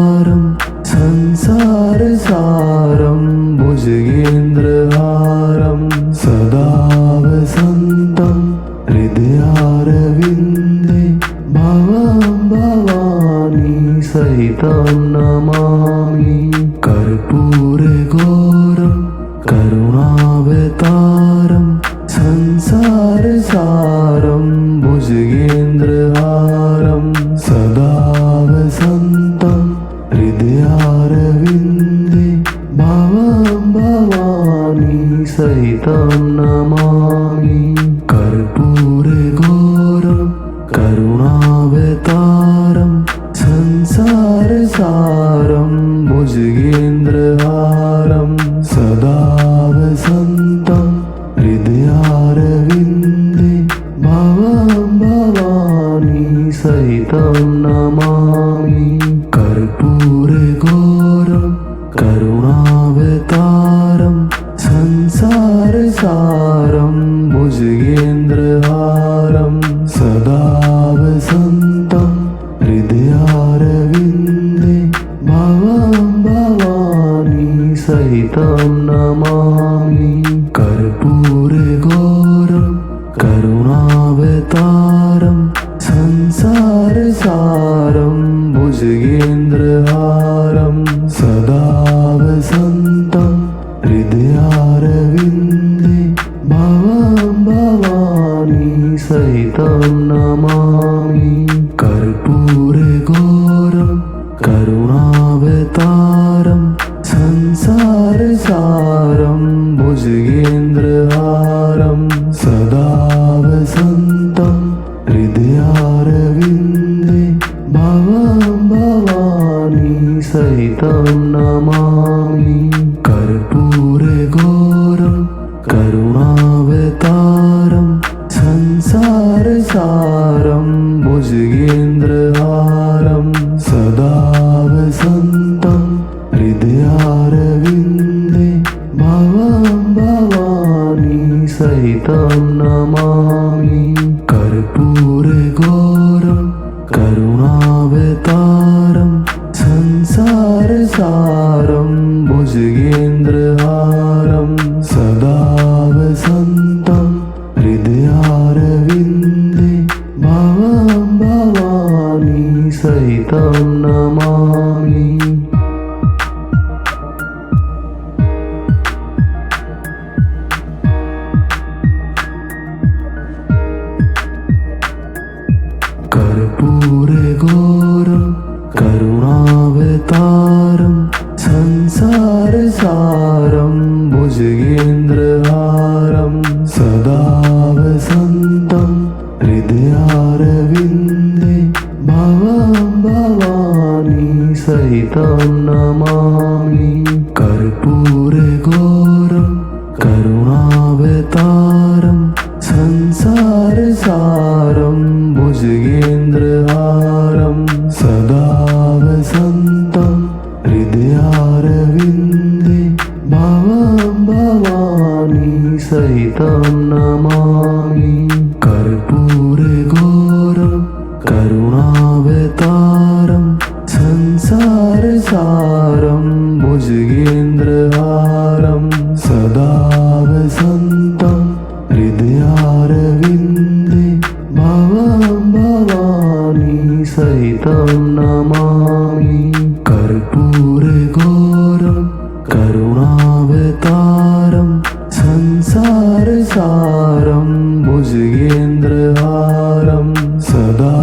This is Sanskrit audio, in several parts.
तारं संसारसारं भुजगेन्द्रहारं सदा वसन्तं हृदयारविन्दे भवं भवानी सहितं नमामि। कर्पूरगौरं करुणावतारं संसारसारं भुजगेन्द्रहारं सदा वसन्तं हृदयारविन्दे भवं भवानी सहितं नमामि। कर्पूरगौरं करुणावतारं संसारसारं भुजगेन्द्रहारं सदा वसन्तं हृदयारविन्दे भवं भवानी सहितं नमामि। कर्पूरगौरं करुणावतारं संसारसारं भुजगेन्द्रहारं सदा वसन्तं हृदयारविन्दे भवं भवानी सहितं नमामि। कर्पूरगौरं करुणावतारं संसारसारं भुजगेन्द्रहारं सदा वसन्तं हृदयारविन्दे भवं भवानी सहितं नमामि। कर्पूरगौरं करुणावतारं संसारसारं भुजगेन्द्रहारं सदा वसन्तं हृदयारविन्दे भवं भवानी सहितं नमामि। कर्पूरगौरं करुणावतारं संसारसारं भुजगेन्द्रहारं सदा वसन्तं हृदयारविन्दे भवं भवानी सहितं नमामि। कर्पूरगौरं करुणावतारं संसारसारं भुजगेन्द्रहारं सदा वसन्तं हृदयारविन्दे भवं भवानी सहितं नमामि। कर्पूरगौरं करुणावतारं संसारसारं भुजगेन्द्रहारं सदा वसन्तं हृदयारविन्दे भवं भवानी सहितं नमामि। कर्पूरगौरं करुणावतारं संसारसारं भुजगेन्द्रहारं सदा वसन्तं हृदयारविन्दे भवं भवानी सहितं नमामि। कर्पूरगौरं करुणावतारं संसारसारं भुजगेन्द्रहारं सदा वसन्तं हृदयारविन्दे भवं भवानी सहितं नमामि। कर्पूरगौरं करुणावतारं संसारसारं भुजगेन्द्रहारं सदा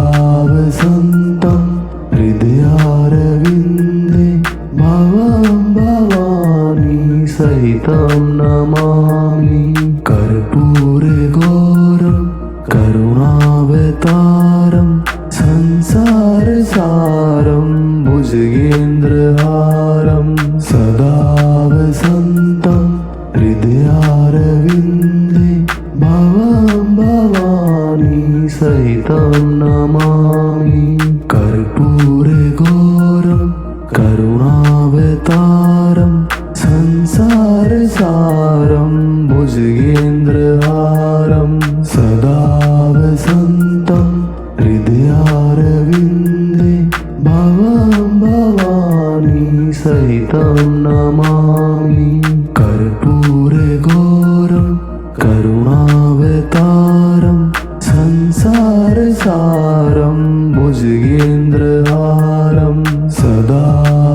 वसन्तं हृदयारविन्दे भवं भवानी सहितं नमामि। कर्पूरगौरं करुणावतारं संसारसारं भुजगेन्द्रहारं सदा वसन्तं हृदयारविन्दे भवं भवानी सहितं नमामि। कर्पूरगौरं करुणावतारं संसारसारं भुजगेन्द्रहारं सदा वसन्तं हृदयारविन्दे भवं भवानी सहितं नमामि कर्पूरे घोरं करुणावतारं संसारसारं भुजगेन्द्रहारं सदा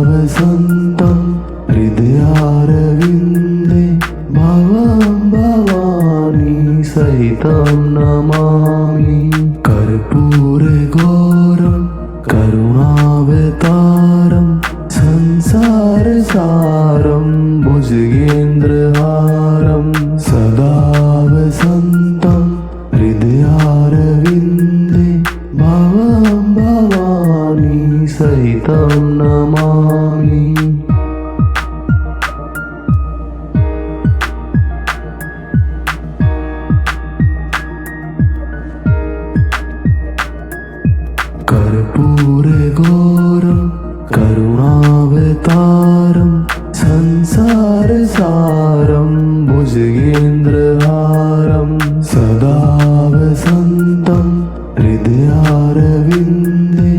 वसन्तं हृदयारविन्दे भवां भवानी सहितं नमामि कर्पूरे घोरं करुणावतारं संसारसारं भुजगेन्द्रहारं सदा वसन्तं हृदयारविन्दे भवां भवानी सहितं नमामि कर्पूरे घोरं करुणावतारं संसारसारं भुजगेन्द्रहारं सदा वसन्तं हृदयारविन्दे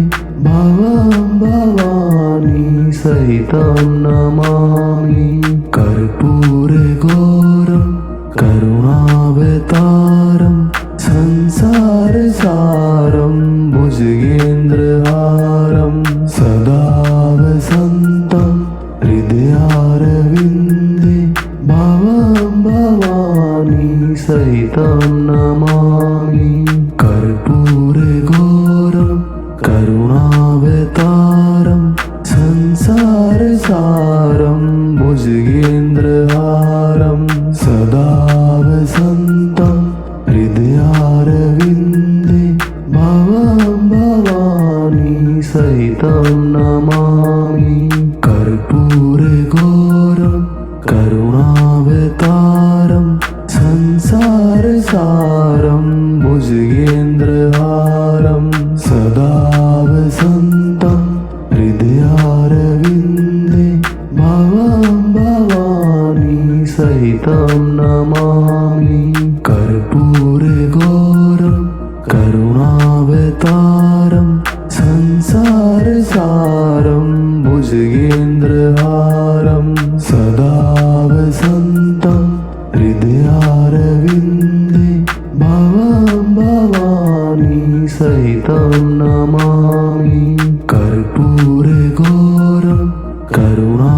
भवां भवानी सहितं नमामि कर्पूरे घोरं करुणावतारं संसारसारं भुजगेन्द्रहारं सदा वसन्तं हृदयारविन्दे भवां भवानी सहितं नमामि कर्पूरे घोरं करुणावतारं संसारसारं भुजगेन्द्रहारं सदा वसन्तं हृदयारविन्दे भवां भवानी सहितं नमामि कर्पूरे घोरं करुणावतारं संसारसारं भुजगेन्द्रहारं सदा वसन्तं हृदयारविन्दे भवां भवानी सहितं नमामि कर्पूरे घोरं करुणावतारं संसारसारं भुजगेन्द्रहारं सदा वसन्तं हृदयारविन्दे भवां भवानी सहितं नमामि कर्पूरे घोरं करुणावतारं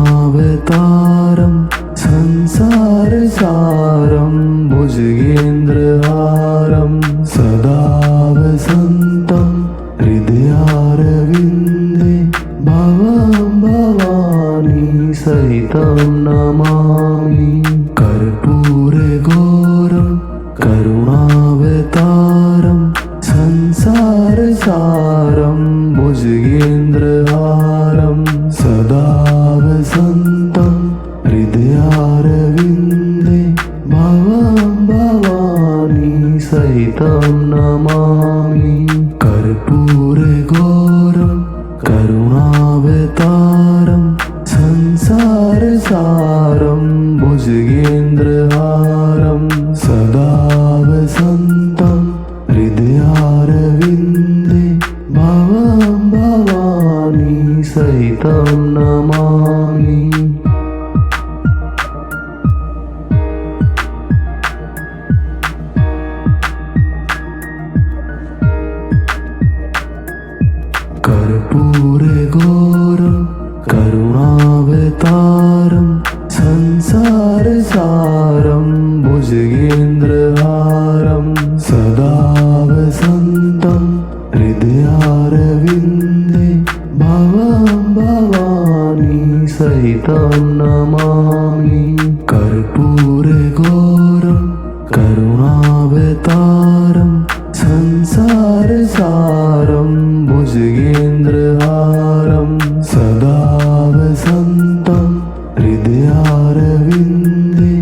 संसारसारं भुजगेन्द्रहारं सदा वसन्तं हृदयारविन्दे भवां भवानी सहितं नमामि कर्पूरे घोरं करुणावतारं संसारसारं भुजगेन्द्रहारं सदा वसन्तं हृदयारविन्दे भवां भवानी सहितं नमामि कर्पूरे घोरं करुणावतारं संसारसारं भुजगेन्द्रहारं सदा वसन्तं हृदयारविन्दे भवां भवानी सहितं नमामि कर्पूरे घोरं करुणावतारं संसारसारं भुजगेन्द्रहारं सदा वसन्तं हृदयारविन्दे भवां भवानी सहितं नमामि कर्पूरे घोरं करुणावतारं संसारसारं भुजगेन्द्रहारं सदा वसन्तं हृदयारविन्दे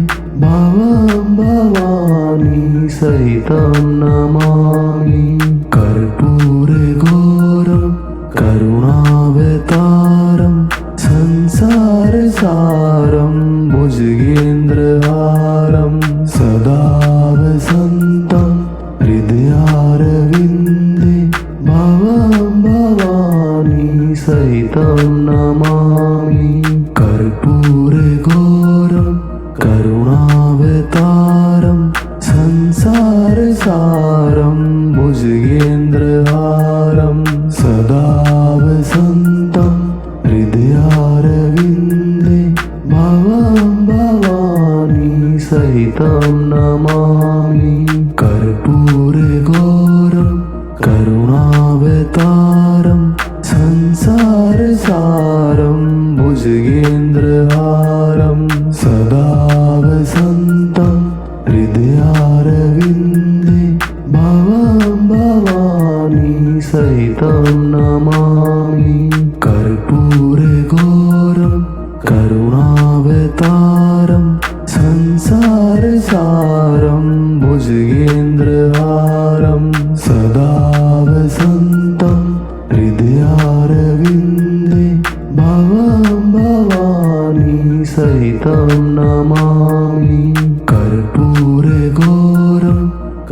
भवां भवानी सहितं नमामि कर्पूरे घोरं करुणावतारं संसारसारं भुजगेन्द्रहारं सदा वसन्तं हृदयारविन्दे भवां भवानी सहितं नमामि। कर्पूरघोरं करुणावतारं संसारसारं भुजगेन्द्रहारं सदा वसन्तं हृदयारविन्दे भवं भवानी सहितं नमामि कर्पूरघोरं करुणावतारं संसारसारं भुजगेन्द्रहारं सदा वसन्तं हृदयारविन्दे भवं भवानी सहितं नमामि कर्पूरघोरं करुणावतारं संसारसारं भुजगेन्द्रहारं सदा वसन्तं हृदयारविन्दे भवं भवानी सहितं नमामि कर्पूरघोरं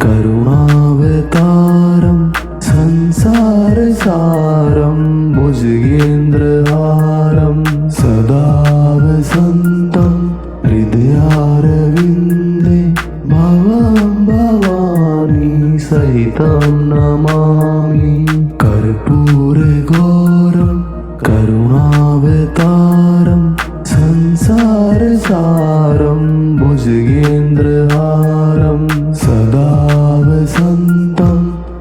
करुणावतारं संसारसारं भुजगेन्द्रहारं सदा वसन्तं हृदयारविन्दे भवं भवानी सहितं नमामि कर्पूरघोरं करुणावतारं संसारसारं भुजगेन्द्रहारं सदा वसन्तं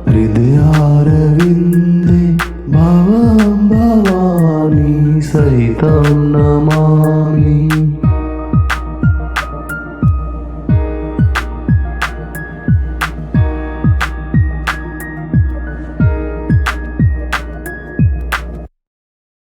हृदयारविन्दे भवं भवानी सहितं नमामि